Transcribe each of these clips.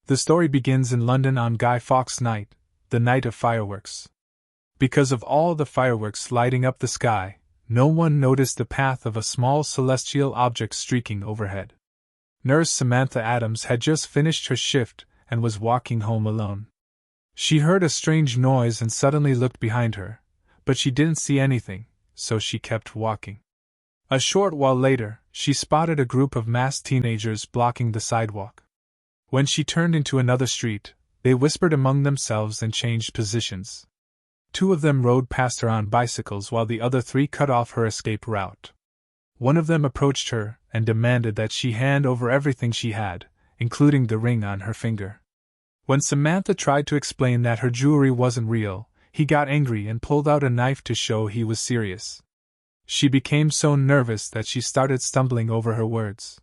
The story begins in London on Guy Fawkes Night, the night of fireworks. Because of all the fireworks lighting up the sky, no one noticed the path of a small celestial object streaking overhead. Nurse Samantha Adams had just finished her shift and was walking home alone. She heard a strange noise and suddenly looked behind her, but she didn't see anything, so she kept walking. A short while later, she spotted a group of masked teenagers blocking the sidewalk. When she turned into another street, they whispered among themselves and changed positions. 2 of them rode past her on bicycles while the other 3 cut off her escape route. One of them approached her and demanded that she hand over everything she had, including the ring on her finger. When Samantha tried to explain that her jewelry wasn't real, he got angry and pulled out a knife to show he was serious. She became so nervous that she started stumbling over her words.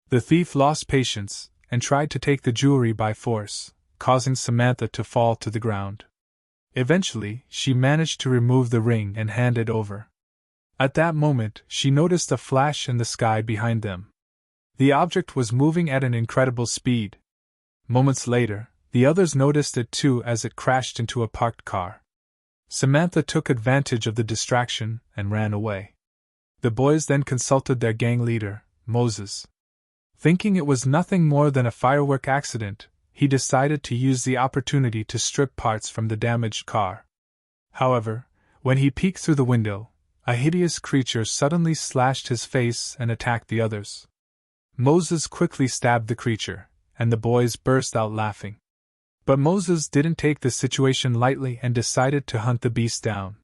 The thief lost patience and tried to take the jewelry by force, causing Samantha to fall to the ground. Eventually, she managed to remove the ring and hand it over. At that moment, she noticed a flash in the sky behind them. The object was moving at an incredible speed. Moments later, the others noticed it too as it crashed into a parked car. Samantha took advantage of the distraction and ran away. The boys then consulted their gang leader, Moses. Thinking it was nothing more than a firework accident, he decided to use the opportunity to strip parts from the damaged car. However, when he peeked through the window, a hideous creature suddenly slashed his face and attacked the others. Moses quickly stabbed the creature, and the boys burst out laughing. But Moses didn't take the situation lightly and decided to hunt the beast down.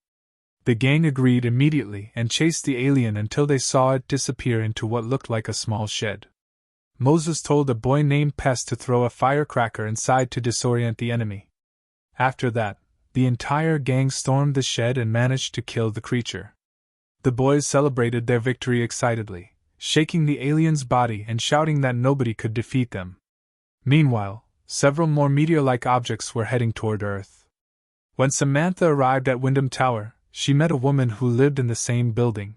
The gang agreed immediately and chased the alien until they saw it disappear into what looked like a small shed. Moses told a boy named Pest to throw a firecracker inside to disorient the enemy. After that, the entire gang stormed the shed and managed to kill the creature. The boys celebrated their victory excitedly, shaking the alien's body and shouting that nobody could defeat them. Meanwhile, several more meteor-like objects were heading toward Earth. When Samantha arrived at Wyndham Tower, she met a woman who lived in the same building.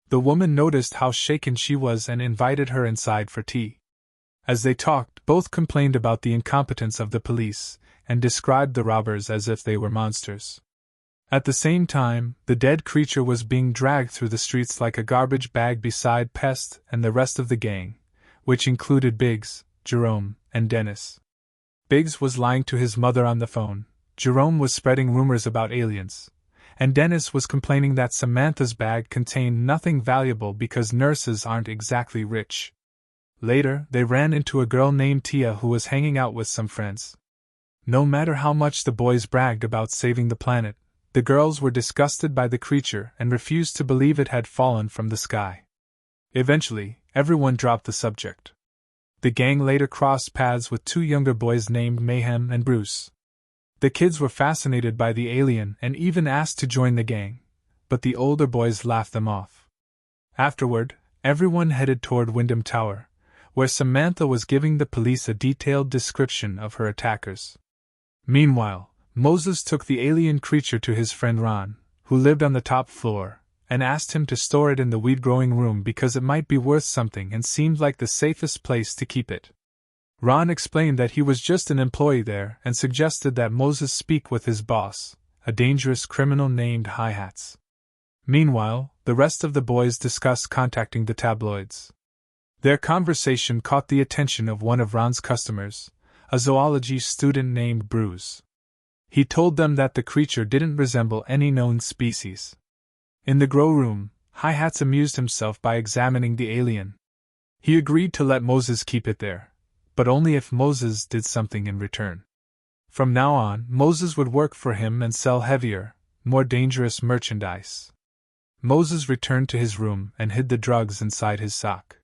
The woman noticed how shaken she was and invited her inside for tea. As they talked, both complained about the incompetence of the police and described the robbers as if they were monsters. At the same time, the dead creature was being dragged through the streets like a garbage bag beside Pest and the rest of the gang, which included Biggs, Jerome, and Dennis. Biggs was lying to his mother on the phone, Jerome was spreading rumors about aliens, and Dennis was complaining that Samantha's bag contained nothing valuable because nurses aren't exactly rich. Later, they ran into a girl named Tia who was hanging out with some friends. No matter how much the boys bragged about saving the planet, the girls were disgusted by the creature and refused to believe it had fallen from the sky. Eventually, everyone dropped the subject. The gang later crossed paths with 2 younger boys named Mayhem and Bruce. The kids were fascinated by the alien and even asked to join the gang, but the older boys laughed them off. Afterward, everyone headed toward Wyndham Tower, where Samantha was giving the police a detailed description of her attackers. Meanwhile, Moses took the alien creature to his friend Ron, who lived on the top floor, and asked him to store it in the weed-growing room because it might be worth something and seemed like the safest place to keep it. Ron explained that he was just an employee there and suggested that Moses speak with his boss, a dangerous criminal named Hi-Hats. Meanwhile, the rest of the boys discussed contacting the tabloids. Their conversation caught the attention of one of Ron's customers, a zoology student named Bruce. He told them that the creature didn't resemble any known species. In the grow room, Hi-Hats amused himself by examining the alien. He agreed to let Moses keep it there, but only if Moses did something in return. From now on, Moses would work for him and sell heavier, more dangerous merchandise. Moses returned to his room and hid the drugs inside his sock.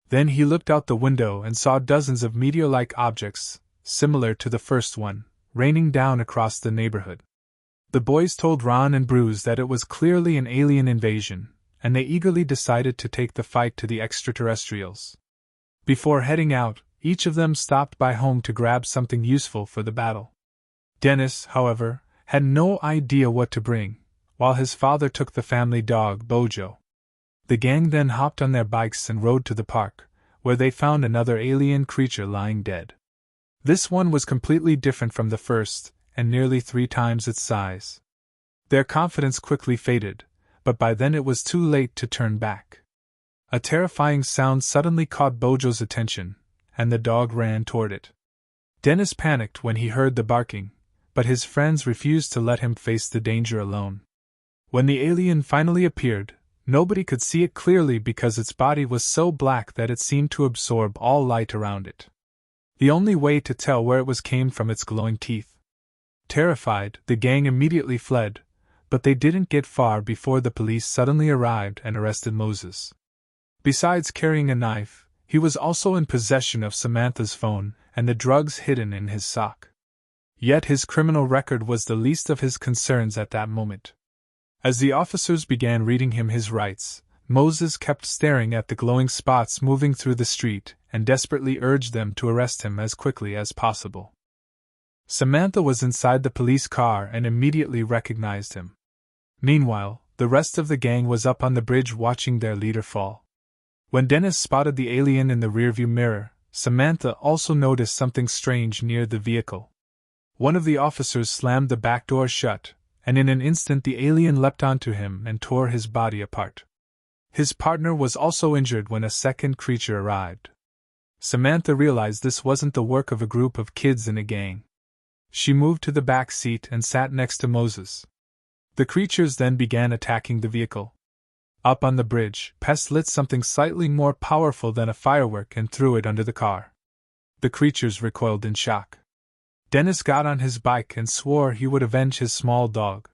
Then he looked out the window and saw dozens of meteor-like objects, similar to the first one, raining down across the neighborhood. The boys told Ron and Bruce that it was clearly an alien invasion, and they eagerly decided to take the fight to the extraterrestrials. Before heading out, each of them stopped by home to grab something useful for the battle. Dennis, however, had no idea what to bring, while his father took the family dog, Bojo. The gang then hopped on their bikes and rode to the park, where they found another alien creature lying dead. This one was completely different from the first, and nearly 3 times its size. Their confidence quickly faded, but by then it was too late to turn back. A terrifying sound suddenly caught Bojo's attention, and the dog ran toward it. Dennis panicked when he heard the barking, but his friends refused to let him face the danger alone. When the alien finally appeared, nobody could see it clearly because its body was so black that it seemed to absorb all light around it. The only way to tell where it was came from its glowing teeth. Terrified, the gang immediately fled, but they didn't get far before the police suddenly arrived and arrested Moses. Besides carrying a knife, he was also in possession of Samantha's phone and the drugs hidden in his sock. Yet his criminal record was the least of his concerns at that moment. As the officers began reading him his rights, Moses kept staring at the glowing spots moving through the street and desperately urged them to arrest him as quickly as possible. Samantha was inside the police car and immediately recognized him. Meanwhile, the rest of the gang was up on the bridge watching their leader fall. When Dennis spotted the alien in the rearview mirror, Samantha also noticed something strange near the vehicle. One of the officers slammed the back door shut, and in an instant the alien leapt onto him and tore his body apart. His partner was also injured when a second creature arrived. Samantha realized this wasn't the work of a group of kids in a gang. She moved to the back seat and sat next to Moses. The creatures then began attacking the vehicle. Up on the bridge, Pest lit something slightly more powerful than a firework and threw it under the car. The creatures recoiled in shock. Dennis got on his bike and swore he would avenge his small dog.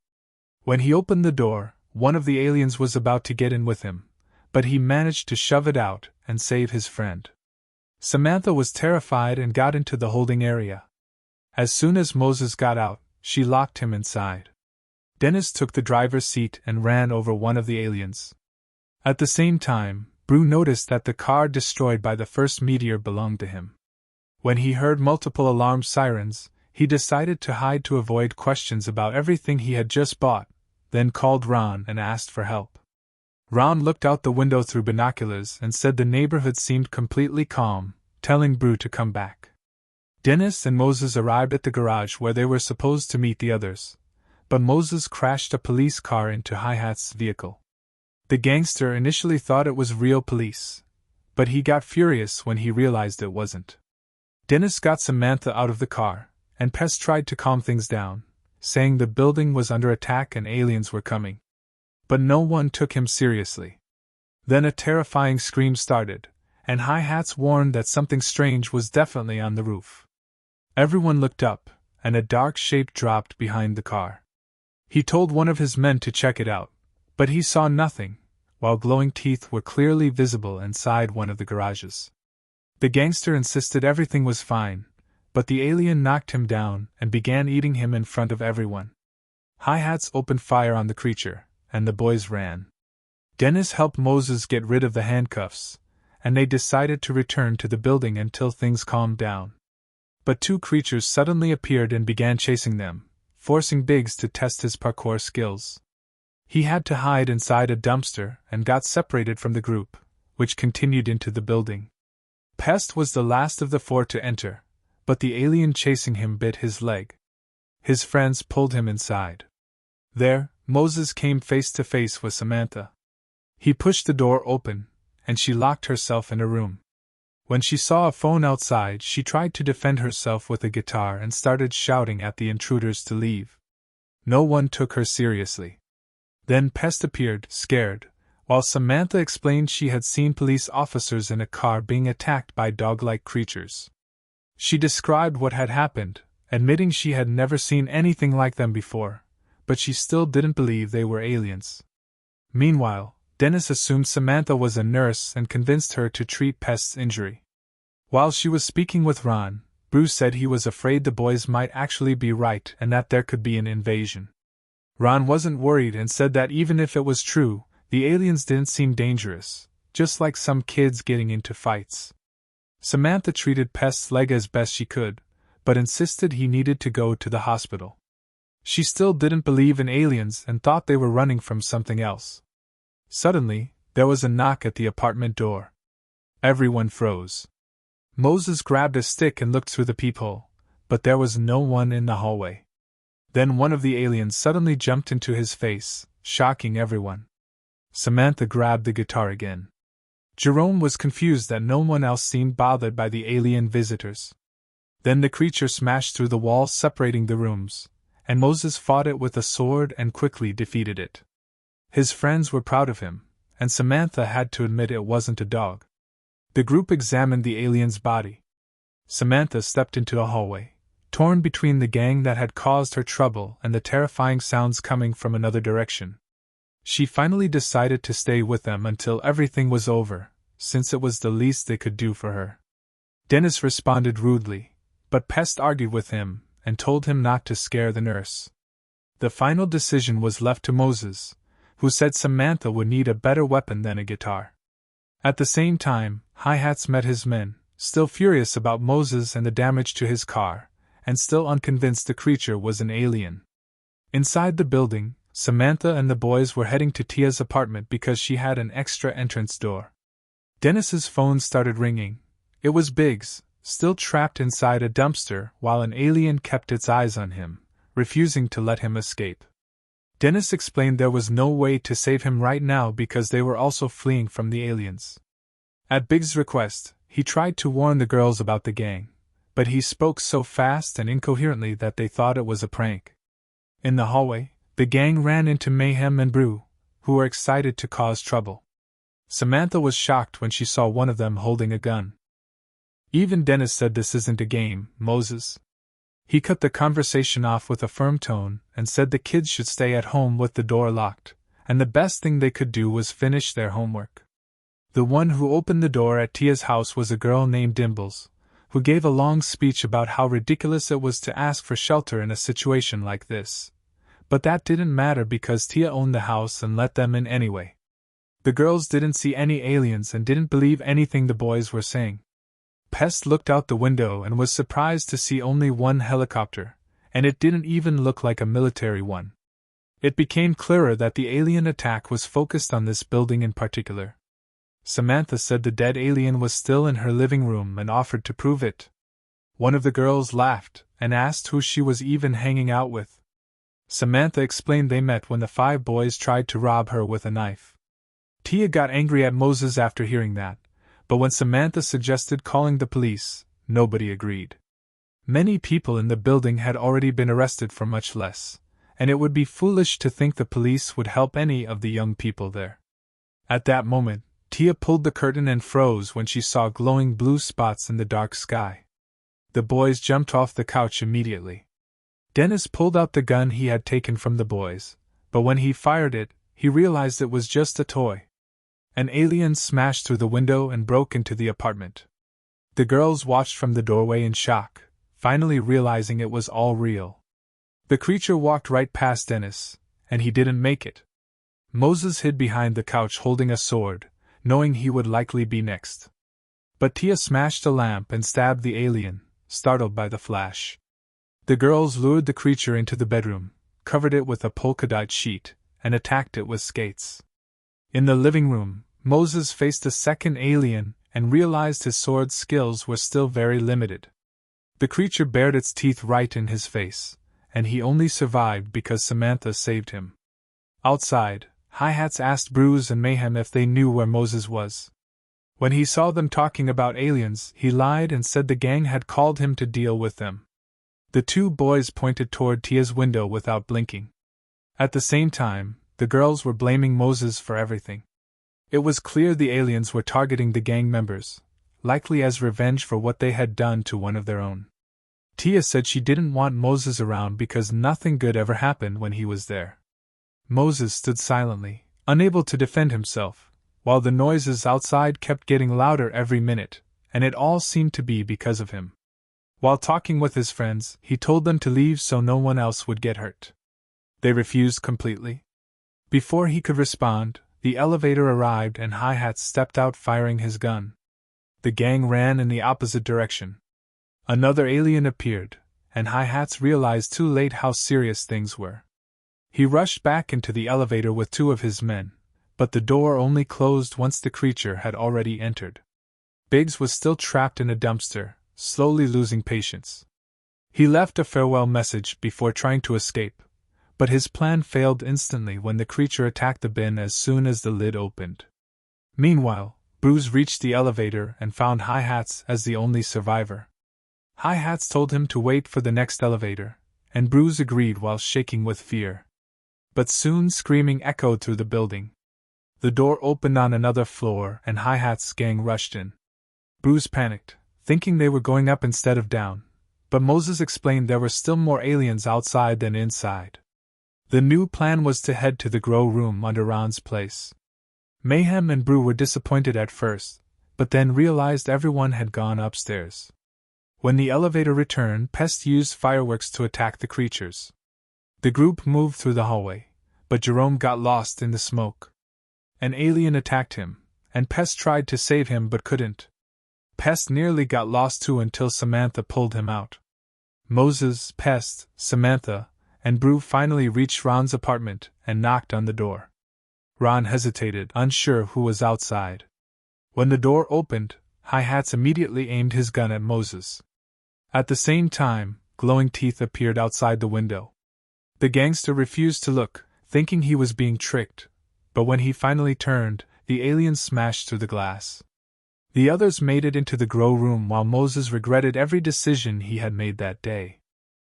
When he opened the door, one of the aliens was about to get in with him, but he managed to shove it out and save his friend. Samantha was terrified and got into the holding area. As soon as Moses got out, she locked him inside. Dennis took the driver's seat and ran over one of the aliens. At the same time, Brew noticed that the car destroyed by the first meteor belonged to him. When he heard multiple alarm sirens, he decided to hide to avoid questions about everything he had just bought, then called Ron and asked for help. Ron looked out the window through binoculars and said the neighborhood seemed completely calm, telling Brew to come back. Dennis and Moses arrived at the garage where they were supposed to meet the others, but Moses crashed a police car into Hi-Hat's vehicle. The gangster initially thought it was real police, but he got furious when he realized it wasn't. Dennis got Samantha out of the car, and Pest tried to calm things down, saying the building was under attack and aliens were coming. But no one took him seriously. Then a terrifying scream started, and Hi-Hats warned that something strange was definitely on the roof. Everyone looked up, and a dark shape dropped behind the car. He told one of his men to check it out, but he saw nothing, while glowing teeth were clearly visible inside one of the garages. The gangster insisted everything was fine, but the alien knocked him down and began eating him in front of everyone. Hi-Hats opened fire on the creature, and the boys ran. Dennis helped Moses get rid of the handcuffs, and they decided to return to the building until things calmed down. But 2 creatures suddenly appeared and began chasing them, forcing Biggs to test his parkour skills. He had to hide inside a dumpster and got separated from the group, which continued into the building. Pest was the last of the 4 to enter, but the alien chasing him bit his leg. His friends pulled him inside. There, Moses came face to face with Samantha. He pushed the door open, and she locked herself in a room. When she saw a phone outside, she tried to defend herself with a guitar and started shouting at the intruders to leave. No one took her seriously. Then Pest appeared, scared, while Samantha explained she had seen police officers in a car being attacked by dog-like creatures. She described what had happened, admitting she had never seen anything like them before, but she still didn't believe they were aliens. Meanwhile, Dennis assumed Samantha was a nurse and convinced her to treat Pest's injury. While she was speaking with Ron, Bruce said he was afraid the boys might actually be right and that there could be an invasion. Ron wasn't worried and said that even if it was true, the aliens didn't seem dangerous, just like some kids getting into fights. Samantha treated Pest's leg as best she could, but insisted he needed to go to the hospital. She still didn't believe in aliens and thought they were running from something else. Suddenly, there was a knock at the apartment door. Everyone froze. Moses grabbed a stick and looked through the peephole. but there was no one in the hallway. Then one of the aliens suddenly jumped into his face, shocking everyone. Samantha grabbed the guitar again. Jerome was confused that no one else seemed bothered by the alien visitors. Then the creature smashed through the walls separating the rooms, and Moses fought it with a sword and quickly defeated it. His friends were proud of him, and Samantha had to admit it wasn't a dog. The group examined the alien's body. Samantha stepped into a hallway, torn between the gang that had caused her trouble and the terrifying sounds coming from another direction. She finally decided to stay with them until everything was over, since it was the least they could do for her. Dennis responded rudely, but Pest argued with him and told him not to scare the nurse. The final decision was left to Moses, who said Samantha would need a better weapon than a guitar. At the same time, Hi-Hats met his men, still furious about Moses and the damage to his car, and still unconvinced the creature was an alien. Inside the building, Samantha and the boys were heading to Tia's apartment because she had an extra entrance door. Dennis's phone started ringing. It was Biggs, still trapped inside a dumpster while an alien kept its eyes on him, refusing to let him escape. Dennis explained there was no way to save him right now because they were also fleeing from the aliens. At Biggs' request, he tried to warn the girls about the gang, but he spoke so fast and incoherently that they thought it was a prank. In the hallway, the gang ran into Mayhem and Brew, who were excited to cause trouble. Samantha was shocked when she saw one of them holding a gun. Even Dennis said this isn't a game, Moses. He cut the conversation off with a firm tone and said the kids should stay at home with the door locked, and the best thing they could do was finish their homework. The one who opened the door at Tia's house was a girl named Dimbles, who gave a long speech about how ridiculous it was to ask for shelter in a situation like this. But that didn't matter because Tia owned the house and let them in anyway. The girls didn't see any aliens and didn't believe anything the boys were saying. Pest looked out the window and was surprised to see only one helicopter, and it didn't even look like a military one. It became clearer that the alien attack was focused on this building in particular. Samantha said the dead alien was still in her living room and offered to prove it. One of the girls laughed and asked who she was even hanging out with. Samantha explained they met when the 5 boys tried to rob her with a knife. Tia got angry at Moses after hearing that, but when Samantha suggested calling the police, nobody agreed. Many people in the building had already been arrested for much less, and it would be foolish to think the police would help any of the young people there. At that moment, Tia pulled the curtain and froze when she saw glowing blue spots in the dark sky. The boys jumped off the couch immediately. Dennis pulled out the gun he had taken from the boys, but when he fired it, he realized it was just a toy. An alien smashed through the window and broke into the apartment. The girls watched from the doorway in shock, finally realizing it was all real. The creature walked right past Dennis, and he didn't make it. Moses hid behind the couch holding a sword, knowing he would likely be next. But Tia smashed a lamp and stabbed the alien, startled by the flash. The girls lured the creature into the bedroom, covered it with a polka-dot sheet, and attacked it with skates. In the living room, Moses faced a second alien and realized his sword skills were still very limited. The creature bared its teeth right in his face, and he only survived because Samantha saved him. Outside, Hi-Hats asked Bruce and Mayhem if they knew where Moses was. When he saw them talking about aliens, he lied and said the gang had called him to deal with them. The 2 boys pointed toward Tia's window without blinking. At the same time, the girls were blaming Moses for everything. It was clear the aliens were targeting the gang members, likely as revenge for what they had done to one of their own. Tia said she didn't want Moses around because nothing good ever happened when he was there. Moses stood silently, unable to defend himself, while the noises outside kept getting louder every minute, and it all seemed to be because of him. While talking with his friends, he told them to leave so no one else would get hurt. They refused completely. Before he could respond, the elevator arrived and Hi-Hats stepped out firing his gun. The gang ran in the opposite direction. Another alien appeared, and Hi-Hats realized too late how serious things were. He rushed back into the elevator with 2 of his men, but the door only closed once the creature had already entered. Biggs was still trapped in a dumpster, slowly losing patience. He left a farewell message before trying to escape, but his plan failed instantly when the creature attacked the bin as soon as the lid opened. Meanwhile, Bruce reached the elevator and found Hi-Hats as the only survivor. Hi-Hats told him to wait for the next elevator, and Bruce agreed while shaking with fear. But soon screaming echoed through the building. The door opened on another floor and Hi-Hat's gang rushed in. Bruce panicked, thinking they were going up instead of down, but Moses explained there were still more aliens outside than inside. The new plan was to head to the grow room under Ron's place. Mayhem and Brew were disappointed at first, but then realized everyone had gone upstairs. When the elevator returned, Pest used fireworks to attack the creatures. The group moved through the hallway, but Jerome got lost in the smoke. An alien attacked him, and Pest tried to save him but couldn't. Pest nearly got lost too until Samantha pulled him out. Moses, Pest, Samantha, and Brew finally reached Ron's apartment and knocked on the door. Ron hesitated, unsure who was outside. When the door opened, Hi-Hats immediately aimed his gun at Moses. At the same time, glowing teeth appeared outside the window. The gangster refused to look, thinking he was being tricked, but when he finally turned, the alien smashed through the glass. The others made it into the grow room while Moses regretted every decision he had made that day.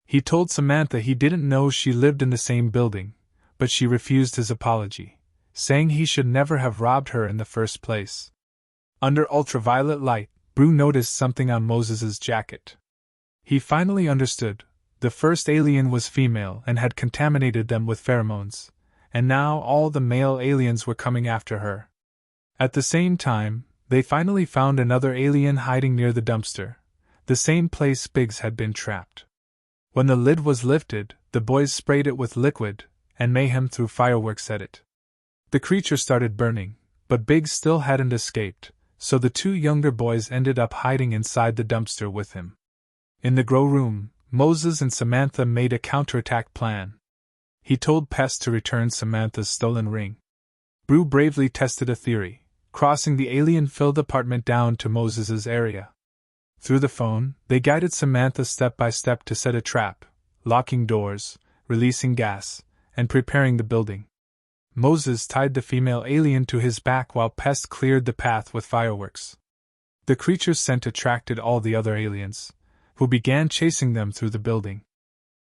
He told Samantha he didn't know she lived in the same building, but she refused his apology, saying he should never have robbed her in the first place. Under ultraviolet light, Brew noticed something on Moses's jacket. He finally understood. The first alien was female and had contaminated them with pheromones, and now all the male aliens were coming after her. At the same time, they finally found another alien hiding near the dumpster, the same place Biggs had been trapped. When the lid was lifted, the boys sprayed it with liquid, and Mayhem threw fireworks at it. The creature started burning, but Biggs still hadn't escaped, so the two younger boys ended up hiding inside the dumpster with him. In the grow room, Moses and Samantha made a counterattack plan. He told Pest to return Samantha's stolen ring. Brew bravely tested a theory, crossing the alien-filled apartment down to Moses's area. Through the phone, they guided Samantha step by step to set a trap, locking doors, releasing gas, and preparing the building. Moses tied the female alien to his back while Pest cleared the path with fireworks. The creature's scent attracted all the other aliens, who began chasing them through the building.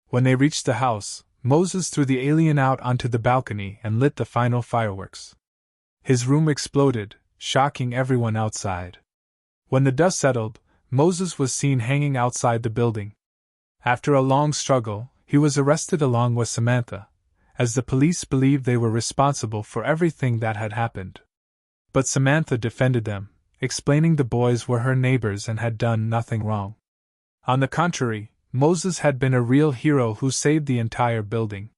When they reached the house, Moses threw the alien out onto the balcony and lit the final fireworks. His room exploded, shocking everyone outside. When the dust settled, Moses was seen hanging outside the building. After a long struggle, he was arrested along with Samantha, as the police believed they were responsible for everything that had happened. But Samantha defended them, explaining the boys were her neighbors and had done nothing wrong. On the contrary, Moses had been a real hero who saved the entire building.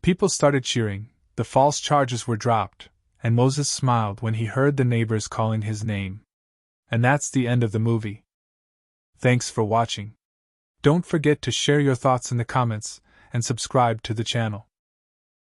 People started cheering, the false charges were dropped, and Moses smiled when he heard the neighbors calling his name. And that's the end of the movie. Thanks for watching. Don't forget to share your thoughts in the comments and subscribe to the channel.